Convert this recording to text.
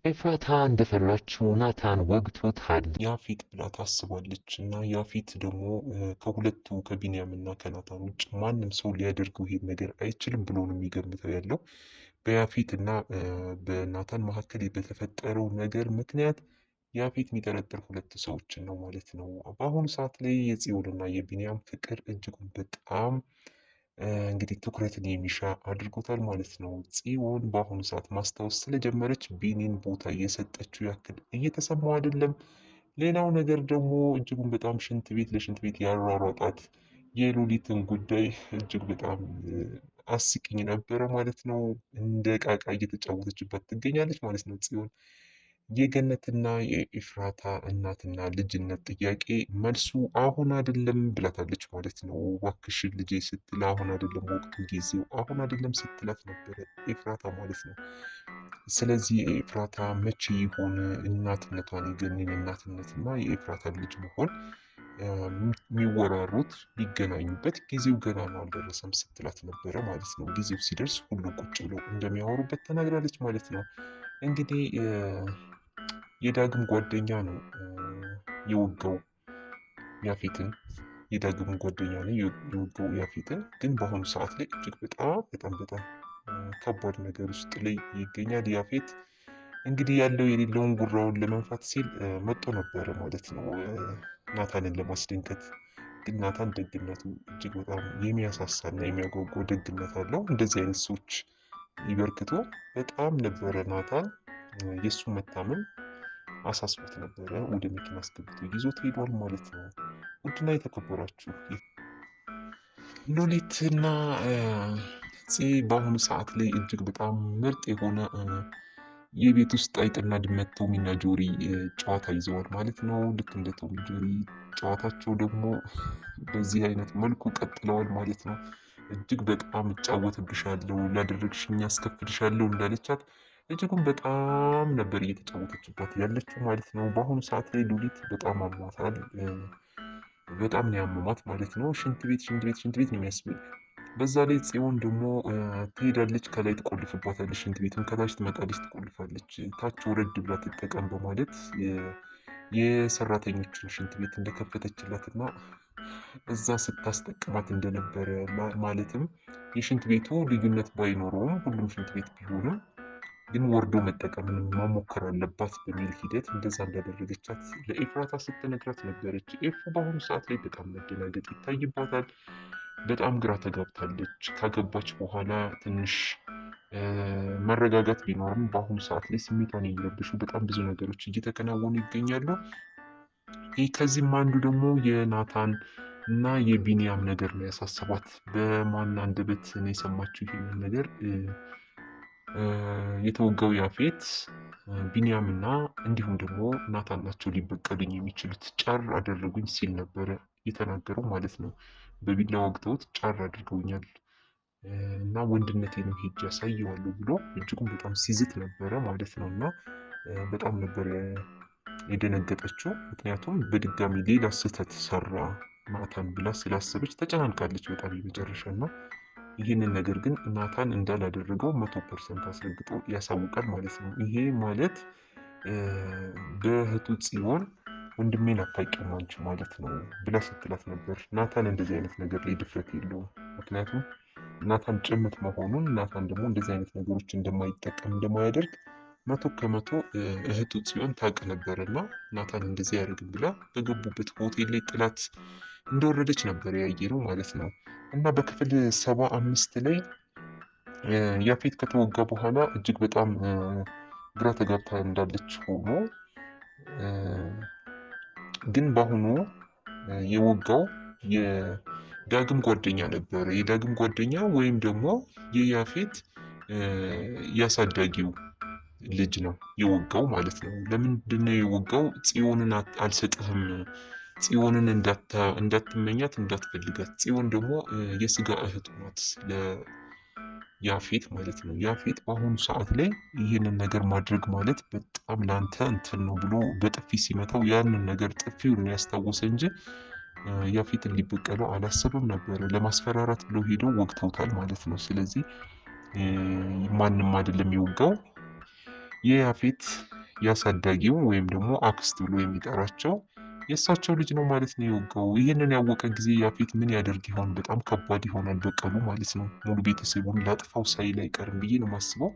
ኤፍራታ እንደፈራችው ናታን ወግቶታል። ያፌት ብላ ታስባለች እና ያፌት ደግሞ ከሁለቱ ከቢንያም እና ከናታን ውጭ ማንም ሰው ሊያደርገው ይሄን ነገር አይችልም ብሎ ነው የሚገምተው ያለው። በያፌት እና በናታን መካከል በተፈጠረው ነገር ምክንያት ያፌት የሚጠረጥር ሁለት ሰዎችን ነው ማለት ነው። በአሁኑ ሰዓት ላይ የጽዮን እና የቢንያም ፍቅር እጅጉን በጣም እንግዲህ ትኩረትን የሚሻ አድርጎታል ማለት ነው። ጽዮን በአሁኑ ሰዓት ማስታወስ ስለጀመረች ቢኒን ቦታ እየሰጠችው ያክል እየተሰማው አይደለም። ሌላው ነገር ደግሞ እጅጉን በጣም ሽንት ቤት ለሽንት ቤት ያሯሯጣት የሉሊትን ጉዳይ እጅግ በጣም አስቂኝ ነበረ ማለት ነው። እንደ ቃቃ እየተጫወተችበት ትገኛለች ማለት ነው ጽዮን። የገነትና የኤፍራታ እናትና ልጅነት ጥያቄ መልሱ አሁን አይደለም ብላታለች ማለት ነው። እባክሽን ልጄ ስትል አሁን አይደለም ወቅቱ ጊዜው አሁን አይደለም ስትላት ነበረ ኤፍራታ ማለት ነው። ስለዚህ ኤፍራታ መቼ ይሆን እናትነቷን የገኒን እናትነትና የኤፍራታን ልጅ መሆን የሚወራሩት ሊገናኙበት ጊዜው ገና ነው አልደረሰም ስትላት ነበረ ማለት ነው። ጊዜው ሲደርስ ሁሉ ቁጭ ብለው እንደሚያወሩበት ተናግራለች ማለት ነው። እንግዲህ የዳግም ጓደኛ ነው የወጋው ያፌትን። የዳግም ጓደኛ ነው የወጋው ያፌትን። ግን በአሁኑ ሰዓት ላይ እጅግ በጣም ከባድ ነገር ውስጥ ላይ ይገኛል ያፌት። እንግዲህ ያለው የሌለውን ጉራውን ለመንፋት ሲል መጥቶ ነበረ ማለት ነው ናታንን ለማስደንገጥ። ግን ናታን ደግነቱ እጅግ በጣም የሚያሳሳና የሚያጓጓ ደግነት አለው። እንደዚህ አይነት ሰዎች ይበርክቶ በጣም ነበረ ናታን የእሱ መታመን አሳስቦት ነበረ። ወደ መኪና አስገብቶ ይዞት ሄዷል ማለት ነው። ውድና የተከበራችሁ ሉሊትና ፄ በአሁኑ ሰዓት ላይ እጅግ በጣም ምርጥ የሆነ የቤት ውስጥ አይጥና ድመት ቶሚና ጆሪ ጨዋታ ይዘዋል ማለት ነው። ልክ እንደ ቶሚ ጆሪ ጨዋታቸው ደግሞ በዚህ አይነት መልኩ ቀጥለዋል ማለት ነው። እጅግ በጣም እጫወትብሻለሁ፣ ላደረግሽኝ አስከፍልሻለሁ እንዳለቻት እጅጉን በጣም ነበር እየተጫወተችባት ያለችው ማለት ነው። በአሁኑ ሰዓት ላይ ሉሊት በጣም አሟታል። በጣም ነው ያመማት ማለት ነው። ሽንት ቤት ነው የሚያስብል። በዛ ላይ ጽዮን ደግሞ ትሄዳለች፣ ከላይ ትቆልፍባታለች። ሽንት ቤትን ከታች ትመጣለች፣ ትቆልፋለች። ታች ወረድ ብላ ትጠቀም በማለት የሰራተኞችን ሽንት ቤት እንደከፈተችላትና እዛ ስታስጠቅማት እንደነበረ ማለትም የሽንት ቤቱ ልዩነት ባይኖረውም ሁሉም ሽንት ቤት ቢሆንም ግን ወርዶ መጠቀምን መሞከር አለባት በሚል ሂደት እንደዛ እንዳደረገቻት ለኤፍራታ ስትነግራት ነበረች። ኤፉ በአሁኑ ሰዓት ላይ በጣም መደናገጥ ይታይባታል። በጣም ግራ ተጋብታለች። ካገባች በኋላ ትንሽ መረጋጋት ቢኖርም በአሁኑ ሰዓት ላይ ስሜቷን የሚረብሹ በጣም ብዙ ነገሮች እየተከናወኑ ይገኛሉ። ይህ ከዚህም አንዱ ደግሞ የናታን እና የቢንያም ነገር ነው ያሳሰባት። በማን አንደበት ነው የሰማችው ይህንን ነገር? የተወጋው ያፌት ቢንያም እና እንዲሁም ደግሞ ናታን ናቸው ሊበቀሉኝ የሚችሉት፣ ጫር አደረጉኝ ሲል ነበረ የተናገረው ማለት ነው። በቢላ ወግተውት ጫር አድርገውኛል እና ወንድነቴንም ሄጄ ያሳየዋለሁ ብሎ እጅጉን በጣም ሲዝት ነበረ ማለት ነው። እና በጣም ነበር የደነገጠችው። ምክንያቱም በድጋሚ ሌላ ስህተት ሰራ ናታን ብላ ስላሰበች ተጨናንቃለች በጣም የመጨረሻ እና ይህንን ነገር ግን ናታን እንዳላደረገው 100% አስረግጦ ያሳውቃል ማለት ነው። ይሄ ማለት በእህቱ ጽዮን ወንድሜን አታውቂውም አንቺ ማለት ነው ብላ ስትላት ነበር። ናታን እንደዚህ አይነት ነገር ላይ ድፍረት የለውም። ምክንያቱም ናታን ጭምት መሆኑን፣ ናታን ደግሞ እንደዚህ አይነት ነገሮች እንደማይጠቀም እንደማያደርግ 100% እህቱ ጽዮን ታውቅ ነበር እና ናታን እንደዚህ ያደርግም ብላ በገቡበት ሆቴል ላይ ጥላት እንደወረደች ነበር ያየነው ማለት ነው። እና በክፍል 75 ላይ ያፌት ከተወጋ በኋላ እጅግ በጣም ግራ ተጋብታ እንዳለች ሆኖ ግን በአሁኑ የወጋው የዳግም ጓደኛ ነበረ። የዳግም ጓደኛ ወይም ደግሞ የያፌት ያሳዳጊው ልጅ ነው የወጋው ማለት ነው። ለምንድነው የወጋው? ጽዮንን አልሰጥህም፣ ጽዮንን እንዳትመኛት፣ እንዳትፈልጋት። ጽዮን ደግሞ የስጋ እህቱ ናት ለያፌት ማለት ነው። ያፌት በአሁኑ ሰዓት ላይ ይህንን ነገር ማድረግ ማለት በጣም ለአንተ እንትን ነው ብሎ በጥፊ ሲመታው ያንን ነገር ጥፊውን ያስታወሰ እንጂ ያፌትን ሊበቀለው አላሰበም ነበረ። ለማስፈራራት ብለው ሄደው ወግተውታል ማለት ነው። ስለዚህ ማንም አይደለም የወጋው የያፌት ያሳዳጊው ወይም ደግሞ አክስት ብሎ የሚጠራቸው የእሳቸው ልጅ ነው ማለት ነው የወጋው። ይህንን ያወቀ ጊዜ ያፌት ምን ያደርግ ይሆን? በጣም ከባድ ይሆናል በቀሉ ማለት ነው። ሙሉ ቤተሰቡን ላጥፋው ሳይል አይቀርም ብዬ ነው የማስበው።